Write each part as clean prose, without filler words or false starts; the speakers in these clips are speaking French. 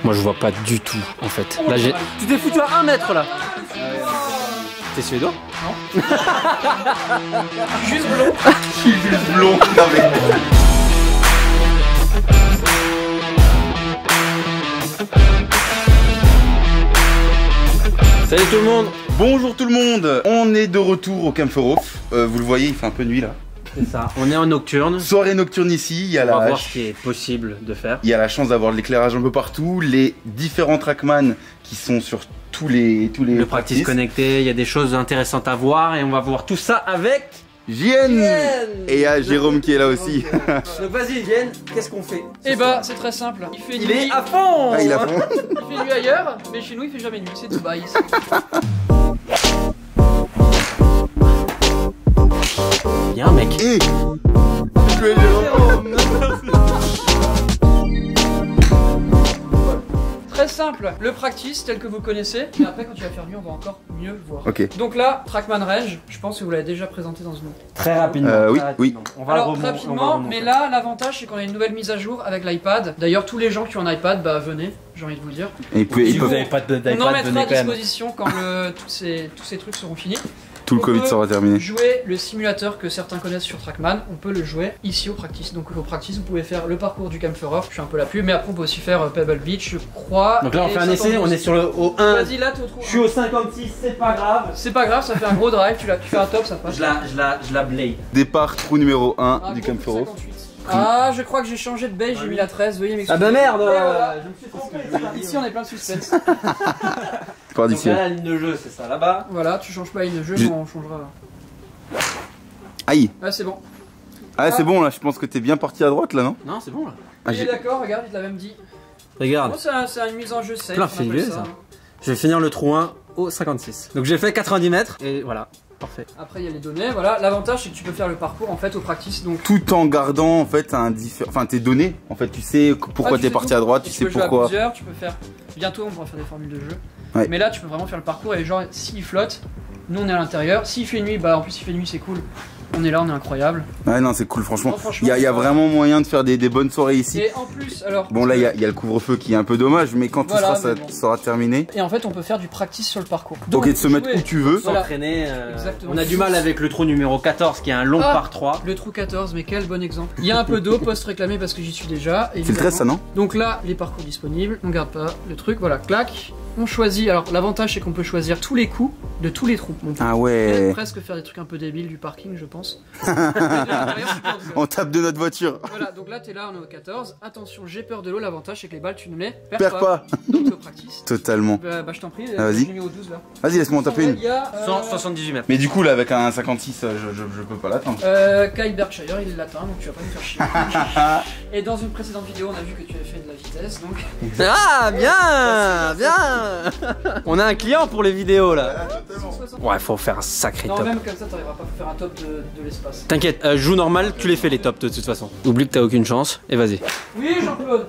Moi je vois pas du tout en fait. Là j'ai. Tu t'es foutu à 1 mètre là. T'es suédois? Non. Juste blond. Juste blond. Non mais. Salut tout le monde. Bonjour tout le monde. On est de retour au Camp Europe. Vous le voyez, il fait un peu nuit là. C'est ça. On est en nocturne. Soirée nocturne ici. Il y a On va voir ce qui est possible de faire. Il y a la chance d'avoir de l'éclairage un peu partout. Les différents trackman qui sont sur tous les Le practice connecté. Il y a des choses intéressantes à voir et on va voir tout ça avec JN. Et il y a Jérôme qui est là aussi. Donc vas-y JN, qu'est-ce qu'on fait? Et bah c'est très simple. Il fait Il nuit. est à fond. Ah, il a fond. Il fait nuit ailleurs, mais chez nous il fait jamais nuit. C'est Dubaï. Bien mec. Et je vais Jérôme. Très simple, le practice tel que vous connaissez, mais après quand tu vas faire nuit on va encore mieux le voir. Ok. Donc là, Trackman Range, je pense que vous l'avez déjà présenté dans une autre. Très rapidement. Oui, très rapidement. On va Alors le rapidement, mais là l'avantage c'est qu'on a une nouvelle mise à jour avec l'iPad. D'ailleurs tous les gens qui ont un iPad, bah venez, j'ai envie de vous le dire. Et puis, Si vous n'avez pas d'iPad, On en mettra venez à quand même. disposition quand tous ces trucs seront finis. tout le Covid sera terminé. Jouer le simulateur que certains connaissent sur Trackman, on peut le jouer ici au practice. Donc au practice, vous pouvez faire le parcours du Camp Europe, je suis un peu la pub, mais après on peut aussi faire Pebble Beach, je crois. Donc là on et fait un essai, on est sur le au 1. Vas-y là, t'es au trou. Je suis au 56, c'est pas grave. C'est pas grave, ça fait un gros drive, tu fais un top, ça passe. Je la blade. Départ trou numéro 1 Ah, du gros Camp coup de Europe. 58. Ah, je crois que j'ai changé de beige, j'ai mis la 13, veuillez m'excuser. Ah bah merde. Et voilà. Je me suis trompé. Ici on est plein de suspense. Par Donc d'ici. là la ligne de jeu c'est ça là-bas. Voilà, tu changes pas une jeu, Je- on changera. Aïe. Ah c'est bon. Ah c'est bon là, je pense que t'es bien parti à droite là, non? Non c'est bon là. Ah, Il est d'accord, regarde, il te l'a même dit. Regarde. Bon, c'est une mise en jeu safe. Plein on appelle filé, ça. Je vais finir le trou 1 au 56. Donc j'ai fait 90 mètres et voilà. Parfait. Après il y a les données, voilà. L'avantage c'est que tu peux faire le parcours en fait au practice. Donc Tout en gardant en fait tes données. En fait, tu sais pourquoi tu t'es sais parti tout. à droite, Et tu tu sais peux jouer à pourquoi. plusieurs, tu peux faire. Bientôt on pourra faire des formules de jeu. Ouais. Mais là tu peux vraiment faire le parcours et genre s'il flotte, nous on est à l'intérieur. S'il fait nuit, bah en plus il fait nuit c'est cool. On est là, on est incroyable. Ouais, non, c'est cool, franchement. Non, franchement, Il y a c'est vraiment moyen de faire des bonnes soirées ici. Et en plus, alors. Bon, là, il y a le couvre-feu qui est un peu dommage, mais quand Voilà, tout mais bon. sera terminé. Et en fait, on peut faire du practice sur le parcours. Donc, et de se mettre jouer où tu veux. Voilà. S'entraîner. Exactement. On a du mal avec le trou numéro 14 qui est un long Ah. par 3. Le trou 14, mais quel bon exemple. Il y a un peu d'eau post-réclamé parce que j'y suis déjà. C'est le 13, ça, non? Donc là, les parcours disponibles, on garde pas le truc, voilà, clac. On choisit, alors l'avantage c'est qu'on peut choisir tous les coups de tous les trous. On peut Ah ouais. presque faire des trucs un peu débiles du parking, je pense. On tape de notre voiture. Voilà, donc là t'es là, on est au 14. Attention, j'ai peur de l'eau, l'avantage c'est que les balles tu ne les perds, Perds pas. Donc au practice. Totalement. Bah je t'en prie, Ah, vas-y. j'ai mis au 12 là. Vas-y, laisse-moi en taper une. Il y a 178 mètres. Mais du coup, là, avec un 56, je peux pas l'atteindre. Kyle Berkshire, il l'atteint, donc tu vas pas nous faire chier. Et dans une précédente vidéo, on a vu que tu avais fait de la vitesse, donc. Ah bien, bien. On a un client pour les vidéos là. 160. Ouais, faut faire un sacré Non, top. même comme ça, t'arriveras pas à faire un top de l'espace. T'inquiète, joue normal, tu les fais les tops de toute façon. Oublie que t'as aucune chance et vas-y. Oui, Jean-Claude.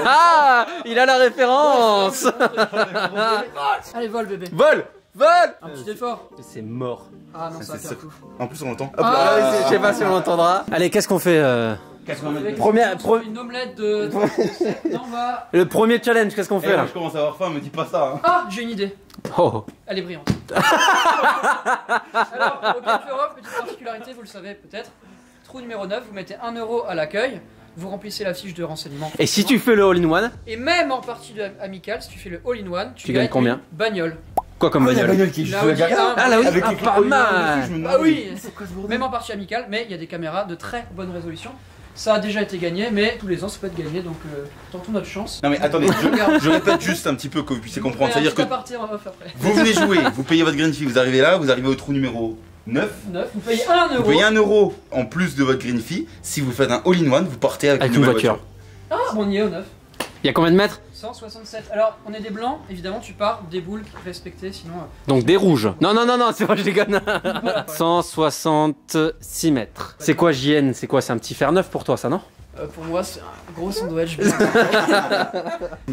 Ah, il a la référence. Allez, vole, bébé. Vol, vol. Un petit effort. C'est mort. Ah non, ça va c'est faire sûr. tout. En plus, on l'entend. Ah, Je sais pas si on l'entendra. Allez, qu'est-ce qu'on fait Une omelette de. Non, on va. Le premier challenge, qu'est-ce qu'on fait là? Je commence à avoir faim, me dis pas ça. Hein. Ah, j'ai une idée. Oh. Elle est brillante. Alors, au Camp Europe, petite particularité, vous le savez peut-être. Trou numéro 9, vous mettez 1 euro à l'accueil. Vous remplissez la fiche de renseignement. Et si tu fais le all-in-one, Et même en partie amicale, si tu fais le all-in-one, Tu gagnes combien? une bagnole. quoi comme bagnole? qui Là aussi, Ah là oui, Avec ah, les pas clés mal. dessus, je me Ah demande. oui, même en partie amicale, mais il y a des caméras de très bonne résolution. Ça a déjà été gagné, mais tous les ans ça peut être gagné, donc tentons notre chance. Non mais attendez, je répète juste un petit peu que vous puissiez comprendre. C'est-à-dire que partir en off après. vous venez jouer, vous payez votre green fee, vous arrivez là, vous arrivez au trou numéro 9. 9, vous payez 1 Vous euro. payez 1 euro en plus de votre green fee. Si vous faites un all-in-one, vous partez avec Avec une une nouvelle voiture. Ah, bon, on y est au 9. Il y a combien de mètres? 167. Alors, on est des blancs, évidemment, tu pars des boules respectées, sinon. Donc des rouges. Non, non, non, non, c'est moi, je déconne. 166 mètres. C'est quoi JN? C'est quoi? C'est un petit fer neuf pour toi, ça, non? Pour moi, c'est un gros sandwich. Bien.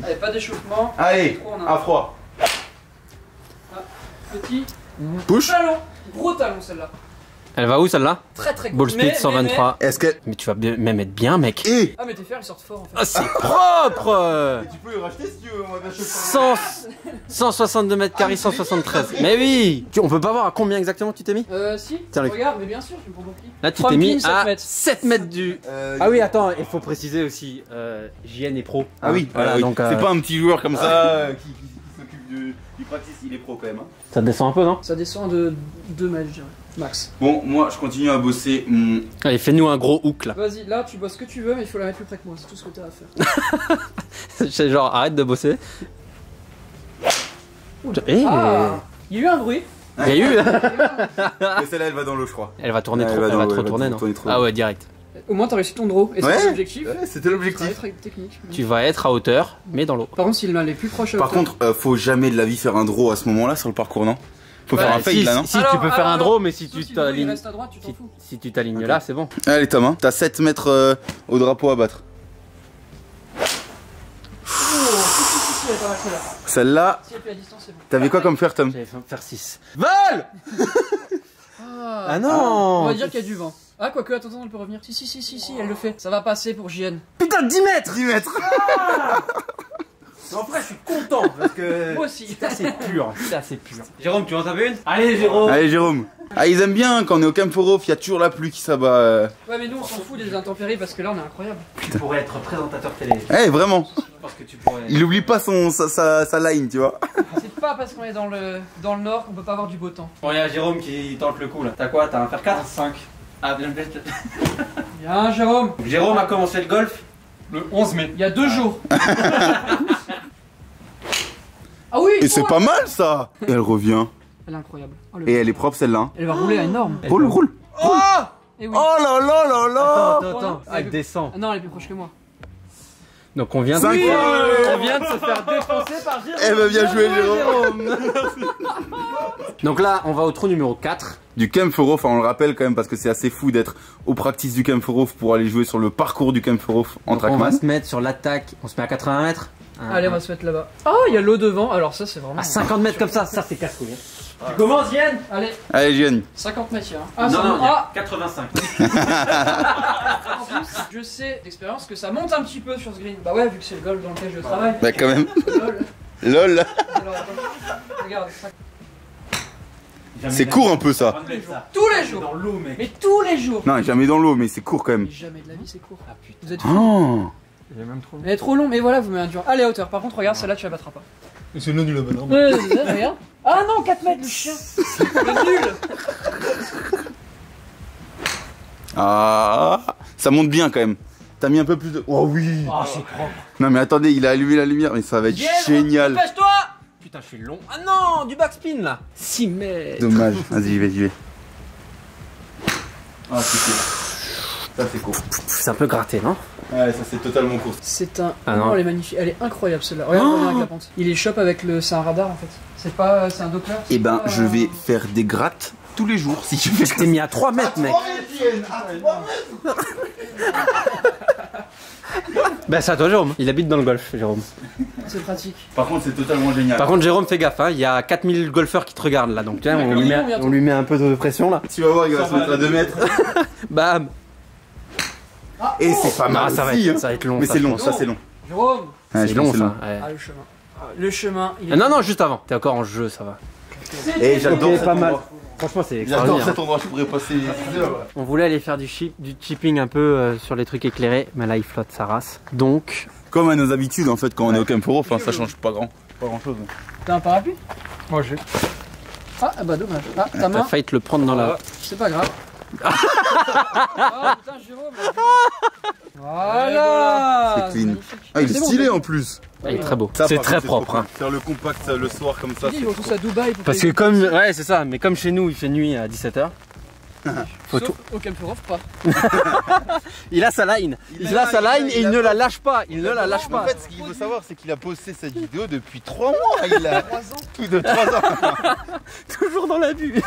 Allez, pas d'échauffement. Allez, Trop, on a- à froid. Petit Push. talon. Gros talon, celle-là. Elle va où celle-là? Très très cool. Ball speed 123. Est-ce que... Mais tu vas même être bien, mec. Eh Ah, mais tes fers ils sortent fort en fait. Ah, c'est propre. tu peux le racheter si tu veux, moi, 162 mètres carrés, 173. Mais oui. On peut pas voir à combien exactement tu t'es mis? Si. Tiens, Regarde, mais bien sûr, tu me prends mon clip. Là, tu t'es mis 7 à mètres. 7 mètres du... Ah oui, attends, il faut préciser aussi, JN est pro. Ah oui, voilà, oui. donc... C'est pas un petit joueur comme ça qui s'occupe du practice, il est pro quand même. Hein. Ça descend un peu, non? Ça descend de 2 mètres, je dirais. Max. Bon, moi je continue à bosser mon... Allez, fais-nous un gros hook là. Vas-y, là tu bosses ce que tu veux, mais il faut la mettre plus près que moi, c'est tout ce que t'as à faire. C'est genre, arrête de bosser. Ah, il y a eu un bruit. Il y a eu. Mais celle-là elle va dans l'eau je crois. Elle va tourner Ouais, trop, elle va elle va dans- trop elle va tourner, non? tourner trop. Ah ouais, direct. Au moins t'as réussi ton draw, et Ouais. c'est l'objectif. Ouais, c'était Ça va l'objectif. être technique. Tu vas être à hauteur, mais dans l'eau. Par contre, s'il est plus proche à Par hauteur- contre, faut jamais de la vie faire un draw à ce moment-là sur le parcours, non? Faut faire un fade là, non? Si, tu peux faire un draw, mais si sauf tu si le draw, il t'alignes... reste à droite, tu t'en fous. Si tu t'alignes là, c'est bon. Allez Tom, hein. T'as 7 mètres au drapeau à battre. Oh, si, elle est pas mal celle-là. Celle-là, Si elle fait la distance, c'est bon. t'avais quoi comme faire Tom? J'allais faire 6. Vol. Ah non. On va dire qu'il y a du vent. Ah, quoique, attends, elle peut revenir. Si, elle le fait. Ça va passer pour JN. Putain, 10 mètres. 10 mètres. En vrai, je suis content parce que... Moi aussi. Putain, c'est pur, putain, c'est pur. Jérôme, tu en taper une? Allez, Jérôme. Allez Jérôme. Ah ils aiment bien quand on est au Camp Forof, il y a toujours la pluie qui s'abat. Ouais, mais nous on s'en fout des intempéries parce que là on est incroyable. Tu pourrais être présentateur télé. Eh vraiment. Je pense que tu pourrais... Il oublie pas sa line, tu vois. C'est pas parce qu'on est dans le nord qu'on peut pas avoir du beau temps. Bon, il y a Jérôme qui tente le coup là. T'as quoi? T'as un fer 4? 5. Ah, bien. Bien, Jérôme. Jérôme a commencé le golf le 11 mai. Il y a 2 jours. Ah oui. Et c'est pas mal ça. Et elle revient. Elle est incroyable. Oh, Et elle est propre celle-là. Hein. Elle va rouler à énorme. Roule, roule. Oh Et oui. Oh là là là là. Attends. Ah, elle descend. Ah non, elle est plus proche que moi. Donc on vient de... 5 On vient de se faire défoncer par Jérôme. Eh ben bien joué Jérôme. Donc là, on va au trou numéro 4. Du Camp Forof, on le rappelle quand même parce que c'est assez fou d'être au practice du Camp Forof pour aller jouer sur le parcours du Camp Forof en Donc on va trackman. se mettre sur l'attaque. On se met à 80 mètres. Allez, on va se mettre là-bas. Oh, il y a l'eau devant. Alors ça, c'est vraiment. À 50 mètres comme ça c'est casse-couille. Tu commences, Yann? Allez, Allez Gianni. 50 mètres, il y a. Ah, Non, ça monte. il y a Ah, 85. en plus, je sais d'expérience que ça monte un petit peu sur ce green. Bah ouais, vu que c'est le golf dans lequel je travaille. Bah quand même. Lol. LOL. Alors, attends. Regarde, C'est court un peu ça. tous les jours. Dans l'eau, mec. Mais tous les jours. Non, jamais dans l'eau mais c'est court quand même. Mais jamais de la vie, c'est court. Ah putain. Vous êtes fous. Oh. Il est même trop long. Elle est trop long, mais voilà, vous mettez un dur. Allez, à hauteur. Par contre, regarde, celle-là, tu la battras pas. C'est le nul là-bas, non? Regarde. Ah non, 4 mètres, le chien. Le nul. Ah. Ça monte bien quand même. T'as mis un peu plus de... Oh oui. Ah, c'est propre. Non mais attendez, il a allumé la lumière mais ça va être génial. Dépêche-toi. Putain, je suis long. Ah non, du backspin là. 6 mètres. Dommage. Vas-y, j'y vais. Ah c'est court. Ça c'est court. C'est un peu gratté, non? Ouais, ça c'est totalement court. C'est un. Ah non. elle est magnifique. Elle est incroyable celle-là. Regarde, reviens avec la pente. Il est shop avec le. C'est un radar en fait. C'est pas. C'est un Doppler. Eh ben, je vais faire des grattes tous les jours si tu fais Je t'ai mis à 3 mètres, mec. Bah, c'est à toi, Jérôme. Il habite dans le golf, Jérôme. C'est pratique. Par contre, c'est totalement génial. Par contre, Jérôme, fais gaffe, hein. Il y a 4000 golfeurs qui te regardent là. Donc, tiens, on lui met un peu de pression là. Tu vas voir, il va se mettre à 2 mètres. Bam. Et c'est pas mal. Ah, ça aussi, hein. va être long. Mais ça, c'est je long, pense. ça c'est long. Jérôme. Ouais, C'est je long, pense que ça. Ouais. Ah, le chemin. Ah, le chemin. Il est... Ah, non, juste avant. T'es encore en jeu, ça va. Et j'adore Ok, cet pas mal. endroit. Franchement, c'est J'adore extraordinaire. cet endroit, je pourrais passer des heures. On voulait aller faire du chipping un peu sur les trucs éclairés, mais là il flotte sa race. Donc, Comme à nos habitudes en fait quand on est au Camp Forof, enfin ça change pas grand chose. T'as un parapluie? moi j'ai. Ah, bah dommage. Ah, ta T'as main. failli te le prendre dans la. C'est pas grave. Oh putain, Jérôme. Voilà. C'est clean. magnifique. Ah, il est C'est bon, stylé c'est en plus. Il est très beau. Ça, C'est par très contre, propre. trop Hein. cool. Faire le compact le soir comme ça. Ils vont tous à Dubaï pour Parce que comme, ouais c'est ça, mais comme chez nous il fait nuit à 17h. Faut Sauf tout. au Camp Forof, pas. Il a sa line. Il a sa line et il ne la lâche pas. Il ne la lâche En pas. fait, ce qu'il faut savoir, c'est qu'il a posté cette vidéo depuis 3 mois. Il a 3 ans. tout de 3 ans. Toujours dans l'abus.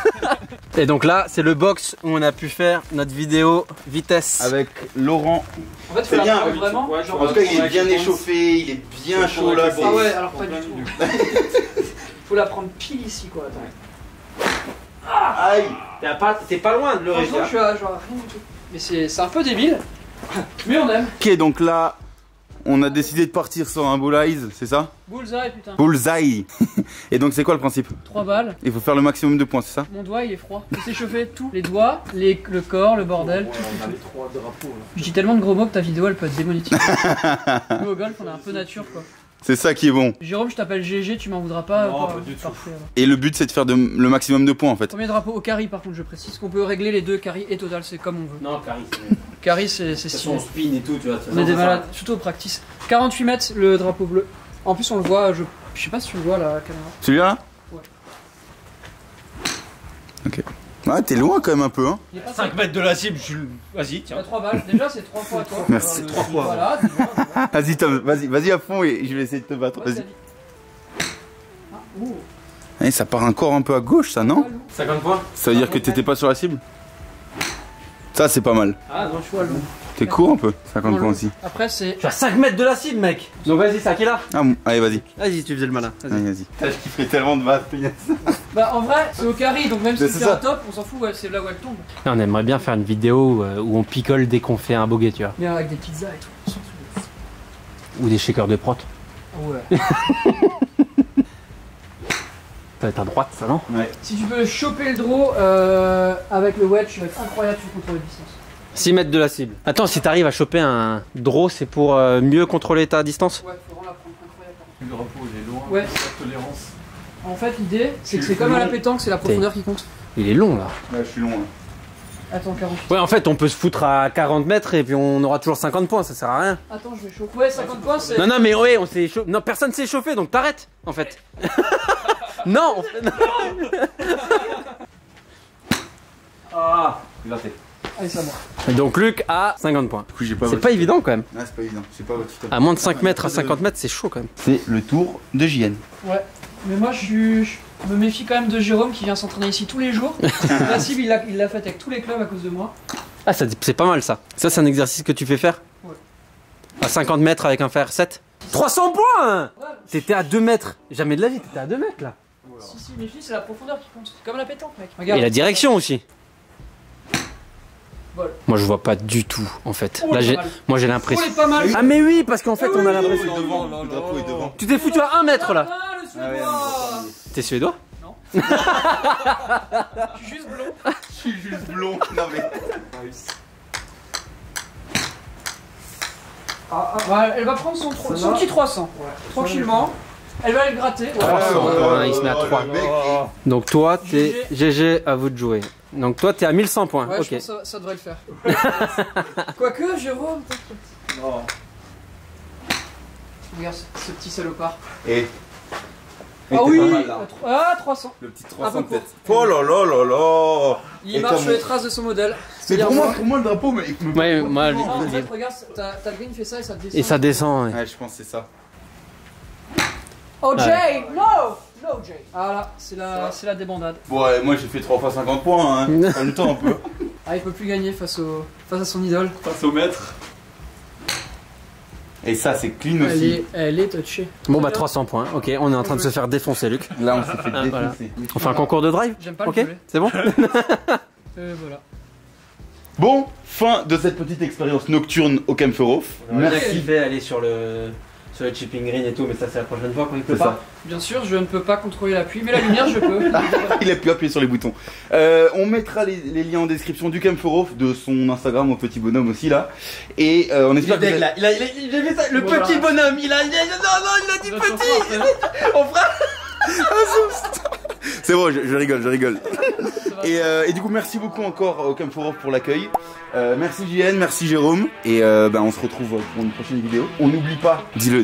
Et donc là, c'est le box où on a pu faire notre vidéo vitesse. Avec Laurent. En fait, faut C'est la bien, prendre oui. vraiment. Ouais, genre, En tout cas, il est bien échauffé, il est bien chaud là. Ah ouais, alors pas du tout. Faut la prendre pile ici quoi, attends. Ah Aïe. T'es pas loin de le Franchement, je suis à genre rien du tout. Mais c'est un peu débile. Mais on aime. Ok, donc là, on a décidé de partir sur un bullseye, c'est ça? Bullseye, putain. Bullseye. Et donc c'est quoi le principe? 3 balles. Il faut faire le maximum de points, c'est ça? Mon doigt il est froid. Il s'est chauffé tout. Les doigts, le corps, le bordel. Ouais, tout. on a les 3 drapeaux. Là. Je dis tellement de gros mots que ta vidéo elle peut être démonétisée. Nous au golf on est un peu nature quoi. C'est ça qui est bon. Jérôme, je t'appelle GG, tu m'en voudras pas. Non, pas du tout. Parfait. Alors. Et le but c'est de faire le maximum de points en fait. Premier drapeau au carry par contre, je précise qu'on peut régler les deux carry et total, c'est comme on veut. Non, Caris, c'est mieux. Carry c'est Son stylé. spin et tout, tu vois. On est des malades, surtout au practice. 48 mètres le drapeau bleu. En plus on le voit, je sais pas si tu le vois à la caméra. Celui-là? Ouais. Ok. Ah, t'es loin quand même un peu, hein. Il est pas 5 mètres de la cible, je suis. Vas-y, tiens. T'as 3 balles, déjà c'est 3 fois à toi. Merci. 3 fois. Voilà, déjà. Vas-y Tom, vas-y à fond et je vais essayer de te battre. Vas-y. Ah, ouh. Eh, ça part encore un peu à gauche ça, non? 50 points. Ça veut dire que t'étais pas sur la cible? Ça c'est pas mal. Ah non, Je vois le long. T'es court un peu? 50 points aussi. Après c'est... je suis à 5 mètres de la cible, mec. Donc vas-y, c'est à qui là? Ah bon, allez vas-y. Vas-y, tu faisais le malin. Allez, vas-y. Je kifferais tellement de battre. Bah en vrai c'est au carry donc même si C'est c'est ça. un top on s'en fout, ouais, c'est là où elle tombe. On aimerait bien faire une vidéo où on picole dès qu'on fait un bogey, tu vois. Mais avec des pizzas et tout. On s'en fout. Ou des shakers de prot. Ah ouais. Ça va être à droite, ça, non? Ouais. Si tu peux choper le draw avec le wedge, ça va être incroyable sur contrôle de distance. 6 mètres de la cible. Attends, si t'arrives à choper un draw, c'est pour mieux contrôler ta distance? Ouais, faut vraiment la prendre, incroyable. Le drapeau il est loin, Ouais. la tolérance. En fait, l'idée, c'est que c'est comme à la pétanque, c'est la profondeur qui compte. Il est long là. Là je suis long là. Attends, 48. Ouais, en fait, on peut se foutre à 40 mètres et puis on aura toujours 50 points, ça sert à rien. Attends, je vais chauffer. Ouais, 50 points, c'est. Non, non, mais ouais, on s'est échauffé. Non, personne s'est échauffé, donc t'arrêtes, en fait. Non, on fait. Ah, Allez, ça moi. donc Luc a 50 points. Du coup j'ai pas C'est votre... pas évident quand même. Ah c'est pas évident, j'ai pas votre À moins de 5 mètres à 50 mètres, c'est chaud quand même. C'est le tour de JN. Ouais. Mais moi, je me méfie quand même de Jérôme qui vient s'entraîner ici tous les jours. La cible, il l'a faite avec tous les clubs à cause de moi. Ah, c'est pas mal ça. Ça, c'est un exercice que tu fais faire? Ouais. À 50 mètres avec un fer 7. 300 points! Ouais. T'étais à 2 mètres. Jamais de la vie, t'étais à 2 mètres là. Si, méfie, c'est la profondeur qui compte. C'est comme la pétanque, mec. Et Regarde. la direction aussi. Vol. Moi, je vois pas du tout en fait. Oh, Là, elle est j'ai, pas mal. moi, j'ai Oh, l'impression. elle est pas mal. Ah, mais oui, parce qu'en fait, on a l'impression. Le drapeau est devant. Tu t'es foutu à 1 mètre là. Ah, le Ah ouais, Suédois. T'es suédois? Je suis juste blond. Je suis juste blond. Non mais. Ouais, elle va prendre son petit 300. Tranquillement. Elle va aller le gratter. Ouais. 300, ouais, il se met à ouais, 3. le mec, Donc toi, t'es GG, à vous de jouer. Donc toi, t'es à 1100 points. Ouais, Ok. je pense que ça devrait le faire. Quoique, Jérôme, t'inquiète. Non. Regarde ce petit salopard. Et. Ah t'es oui pas mal, là. Ah, 300. Le petit Un 300 peu peut-être. Oh là là là là. Il Et marche comme- sur les traces de son modèle. Mais C'est-à-dire pour moi le drapeau mais. Ouais, moi, Non, en fait, regarde, t'as le green fait ça et ça descend. et ça descend. Ouais. Ouais je pense que c'est ça. Oh, Ouais. Jay! No! No, Jay! Ah là, c'est la débandade. Bon ouais, moi j'ai fait 3 fois 50 points hein. En même temps un peu. Ah, il peut plus gagner face à son idole. Face au maître. Et ça c'est clean aussi. Elle est touchée. Bon bah 300 points. Ok, on est en train de se faire défoncer, Luc. Là on s'est fait Ah, voilà. défoncer. On fait un concours de drive? J'aime pas Ok, le poulet. c'est bon? Voilà. Bon, fin de cette petite expérience nocturne au Kempferhof. Merci. fait aller sur le chipping green et tout, mais ça c'est la prochaine fois quand il C'est ça. Bien sûr, je ne peux pas contrôler la pluie, mais la lumière, je peux. Il a pu appuyer sur les boutons. On mettra les liens en description du Kempferhof, de son Instagram au petit bonhomme aussi là. Et on espère que vous avez- J'ai vu ça, le Voilà. petit bonhomme, il a dit petit. On fera. C'est bon, je rigole. Et du coup, merci beaucoup encore au Kempferhof pour l'accueil. Merci JN, merci Jérôme. Et on se retrouve pour une prochaine vidéo. On n'oublie pas, dis-le.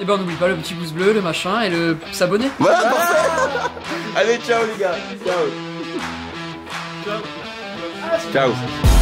Et ben, on n'oublie pas le petit pouce bleu, le machin et le s'abonner. Voilà, parfait. Allez, ciao les gars. Ciao. Ciao.